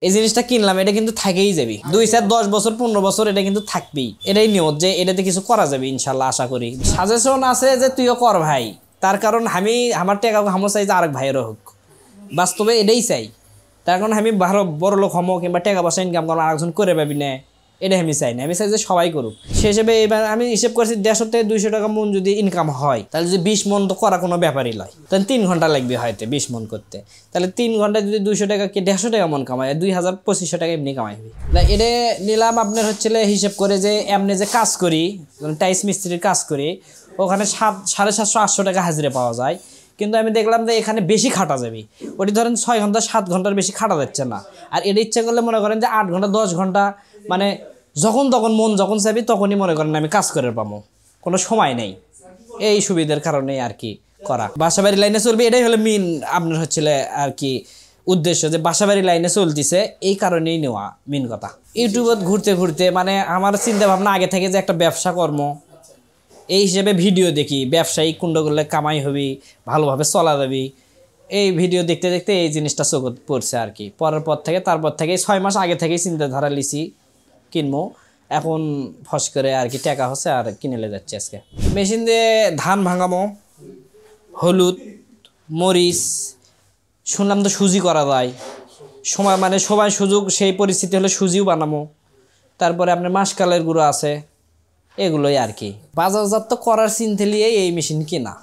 এই জিনিসটা কিনলাম, এটা কিন্তু থাকেই যাবি 2-4-10 বছর 15 বছর, এটা কিন্তু থাকবেই। এটাই নিয়ত যে এটাতে কিছু করা যাবে ইনশাল্লাহ, আশা করি। সাজেশন আছে যে তুইও কর ভাই, তার কারণ আমি আমার টাকা হামো চাই যে আরেক ভাইয়েরও হোক, বাস্তবে এটাই চাই। তার কারণ আমি বড় লোক হমো কিংবা টাকা পয়সা ইনকাম করবো আরেকজন করে পাবি না, এটা আমি চাই না। আমি চাই যে সবাই করুক। সে হিসেবে এবার আমি হিসেব করছি 150 থেকে 200 টাকা মন যদি ইনকাম হয়, তাহলে যদি 20 মন তো করা কোনো ব্যাপারই নয়, তাহলে 3 ঘন্টা লাগবে হয়তো 20 মন করতে। তাহলে 3 ঘন্টায় যদি 200 টাকা কি 150 টাকা মন কামায়, 2000-2500 টাকা এমনি কামাই হবে না। এটা নিলাম আপনার হচ্ছে হিসেব করে যে এমনি যে কাজ করি, টাইস মিস্ত্রির কাজ করি, ওখানে 750-800 টাকা হাজিরা পাওয়া যায়। কিন্তু আমি দেখলাম যে এখানে বেশি খাটা যাবে। ওটি ধরেন 6 ঘন্টা 7 ঘন্টার বেশি খাটা যাচ্ছে না। আর এটা ইচ্ছা করলে মনে করেন যে 8 ঘন্টা 10 ঘন্টা, মানে যখন তখন মন যখন চাবি তখনই মনে করেন আমি কাজ করে পাবো, কোনো সময় নেই। এই সুবিধার কারণে আর কি করা। বাসাবাড়ি লাইনে চলবে, এটাই হলো মেন আপনার হচ্ছিল আর কি উদ্দেশ্য, যে বাসাবাড়ি লাইনে চলতেছে এই কারণেই নেওয়া মেন কথা। ইউটিউবত ঘুরতে ঘুরতে মানে আমার চিন্তা ভাবনা আগে থেকে যে একটা ব্যবসা কর্ম, এই হিসেবে ভিডিও দেখি, ব্যবসায়িক কুণ্ড করলে কামাই হবি, ভালোভাবে চলা যাবি। এই ভিডিও দেখতে দেখতে এই জিনিসটা চোখে পড়ছে আর কি। তারপর থেকে 6 মাস আগে থেকেই চিন্তাধারা লিছি কিনবো। এখন ফস করে আর কি টাকা হচ্ছে আর কিনে যাচ্ছে। আজকে মেশিন দিয়ে ধান ভাঙামো, হলুদ, মরিচ, শুনলাম তো সুজি করা যায়। সবাই সুযোগ, সেই পরিস্থিতি হলে সুজিও বানামো। তারপরে আপনার মাসকালের গুঁড়ো আছে, এগুলোই আর কি। বাজারজাত তো করার চিন্তা নিয়ে এই মেশিন কিনা,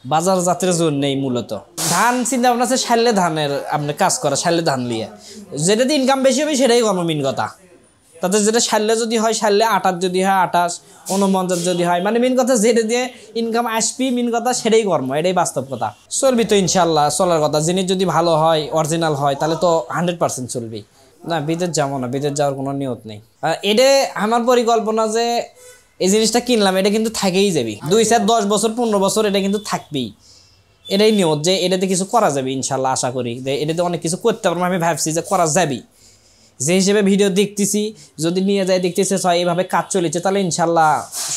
বাজারজাতের জন্যই মূলত। ধান চিন্তা ভাবনা আছে শাল্লে ধানের আপনার কাজ করা, শাল্লে ধান নিয়ে যেটাতে ইনকাম বেশি হবে সেটাই কর্ম মেন কথা। তাতে যেটা শাল্লে যদি হয় শাল্লে, 28 যদি হয় 28, 49 যদি হয়, মানে মেন কথা যেটা দিয়ে ইনকাম আসবি মেন কথা সেটাই কর্ম, এটাই বাস্তব কথা। চলবি তো ইনশাল্লাহ, চলার কথা। জিনিস যদি ভালো হয়, অরিজিনাল হয়, তাহলে তো 100% চলবি। না, বিদেশ যাবো না, বিদেশ যাওয়ার কোনো নিয়ত নেই। এটা আমার পরিকল্পনা যে এই জিনিসটা কিনলাম, এটা কিন্তু থাকেই যাবি 2-4-10 বছর 15 বছর, এটা কিন্তু থাকবেই। এটাই নিয়ত যে এটাতে কিছু করা যাবে ইনশাল্লাহ, আশা করি যে এটাতে অনেক কিছু করতে পারবো। আমি ভাবছি যে করা যাবে, যে হিসেবে ভিডিও দেখতেছি, যদি নিয়ে যায় দেখতেছে এইভাবে কাজ চলেছে, তাহলে ইনশাল্লাহ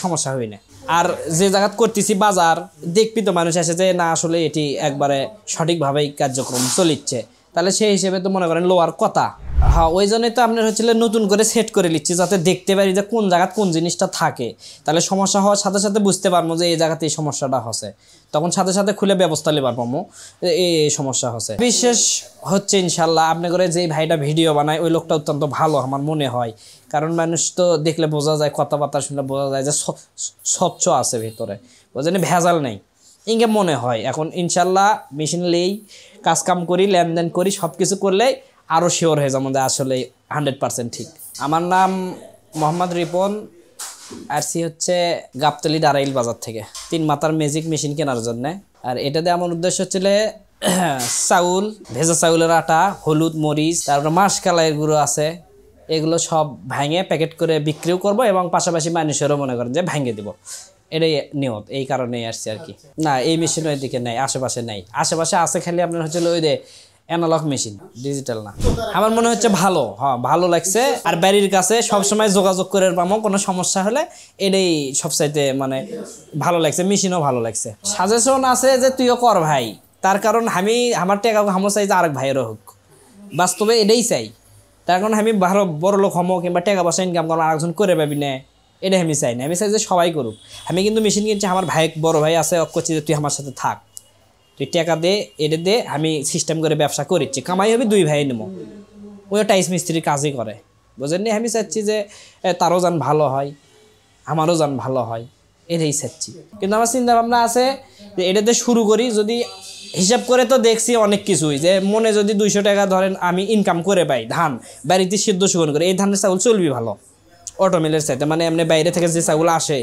সমস্যা হবে না। আর যে জায়গা করতেছি বাজার, দেখবি তো মানুষ আসে যে না আসলে এটি একবারে সঠিকভাবেই কার্যক্রম চলিচ্ছে, তাহলে সেই হিসেবে তো মনে করেন লোয়ার কথা। হ্যাঁ, ওই জন্যই তো আপনার হচ্ছিল নতুন করে সেট করে নিচ্ছি, যাতে দেখতে পারি যে কোন জায়গায় কোন জিনিসটা থাকে। তাহলে সমস্যা হওয়ার সাথে সাথে বুঝতে পারবো যে এই জায়গাতে এই সমস্যাটা হচ্ছে, তখন সাথে সাথে খুলে ব্যবস্থা নেবার পাবো এই সমস্যা হচ্ছে। বিশেষ হচ্ছে ইনশাল্লাহ আপনি করে যে ভাইটা ভিডিও বানায়, ওই লোকটা অত্যন্ত ভালো আমার মনে হয়। কারণ মানুষ তো দেখলে বোঝা যায়, কথাবার্তা শুনলে বোঝা যায় যে স্বচ্ছ আছে ভিতরে, বোঝেন ভেজাল নেই, ইনকে মনে হয়। এখন ইনশাল্লাহ মেশিন লেই কাজ কাম করি, লেনদেন করি, সব কিছু করলেই আরও শিওর হয়ে যাবো যে আসলে 100% ঠিক। আমার নাম মোহাম্মদ রিপন, আসছি হচ্ছে গাবতলী ডারাইল বাজার থেকে 3 মাথার ম্যাজিক মেশিন কেনার জন্যে। আর এটাতে আমার উদ্দেশ্য হচ্ছিল চাউল, ভেজা চাউলের আটা, হলুদ, মরিচ, তারপরে মাসকালাইয়ের গুঁড়ো আছে, এগুলো সব ভেঙে প্যাকেট করে বিক্রিও করব এবং পাশাপাশি মানুষেরও মনে করেন যে ভেঙে দিব, এটাই নিয়ত। এই কারণেই আসছি আর কি। না, এই মেশিন ওইদিকে নেই, আশেপাশে নেই। আশেপাশে আছে খালি আপনার হচ্ছে ওই যে অ্যানালগ মেশিন, ডিজিটাল না। আমার মনে হচ্ছে ভালো, হ্যাঁ ভালো লাগছে। আর বাড়ির কাছে সবসময় যোগাযোগ করে পাবো, কোনো সমস্যা হলে এটাই সবচাইতে মানে ভালো লাগছে। মেশিনও ভালো লাগছে। সাজেশন আছে যে তুইও কর ভাই, তার কারণ আমি আমার টাকা হামো চাই যে আরেক ভাইয়েরও হোক, বাস্তবে এটাই চাই। তার কারণ আমি বড় লোক হমো কিংবা টাকা পয়সা ইনকাম করবো আরেকজন করে পাবি না, এটা আমি চাই না। আমি চাই যে সবাই করুক। আমি কিন্তু মেশিন কিনছি, আমার বড় ভাই আছে, করছি যে তুই আমার সাথে থাক, তুই টাকা দে, এটা দে, আমি সিস্টেম করে ব্যবসা করেছি, কামাই হবে 2 ভাই নেবো। ওই টাইস মিস্ত্রির কাজই করে, বুঝেননি। আমি চাচ্ছি যে তারও যান ভালো হয়, আমারও যান ভালো হয়, এটাই চাচ্ছি। কিন্তু আমার চিন্তা ভাবনা আছে যে এটাতে শুরু করি। যদি হিসাব করে তো দেখছি অনেক কিছুই, যে মনে যদি 200 টাকা ধরেন আমি ইনকাম করে পাই, ধান বাড়িতে সিদ্ধ শুকন করে, এই ধানের চাউল চলবি ভালো অটোমিলের চাইতে। মানে এমনি বাইরে থেকে যে চাউল আসে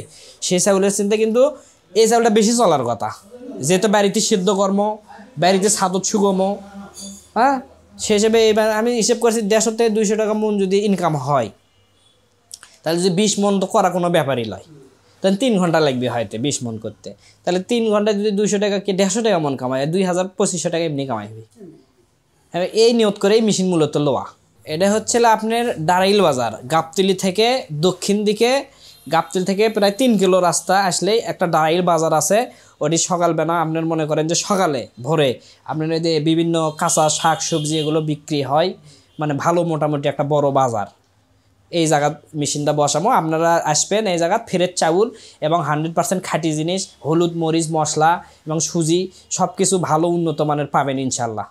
সেই চাউলের চিন্তা কিন্তু এই চাউলটা বেশি চলার কথা, যেহেতু বাড়িতে সিদ্ধ কর্ম, বাড়িতে ছাদত শুকমো। হ্যাঁ, সে হিসেবে এবার আমি হিসেব করছি 150 থেকে 200 টাকা মন যদি ইনকাম হয়, তাহলে যদি 20 মন তো করা কোনো ব্যাপারই নয়, তাহলে 3 ঘন্টা লাগবে হয়তো 20 মন করতে। তাহলে 3 ঘন্টায় যদি 200 টাকা কি 150 টাকা মন কামায়, 2000-2500 টাকা এমনি কামাই হবে। হ্যাঁ, এই নিয়ত করে এই মেশিন মূলত লোয়া। এটা হচ্ছে আপনার ডারাইল বাজার, গাবতলী থেকে দক্ষিণ দিকে, গাবতলী থেকে প্রায় 3 কিলো রাস্তা আসলেই একটা ডারাইল বাজার আছে। ওটি সকালবেলা আপনার মনে করেন যে সকালে ভোরে আপনার এই যে বিভিন্ন কাঁচা শাক সবজি এগুলো বিক্রি হয়, মানে ভালো মোটামুটি একটা বড় বাজার। এই জায়গা মেশিনটা বসাবো, আপনারা আসবেন এই জায়গা ফ্রেশ চাউল এবং 100% খাঁটি জিনিস, হলুদ মরিচ মশলা এবং সুজি সব কিছু ভালো উন্নত মানের পাবেন ইনশাল্লাহ।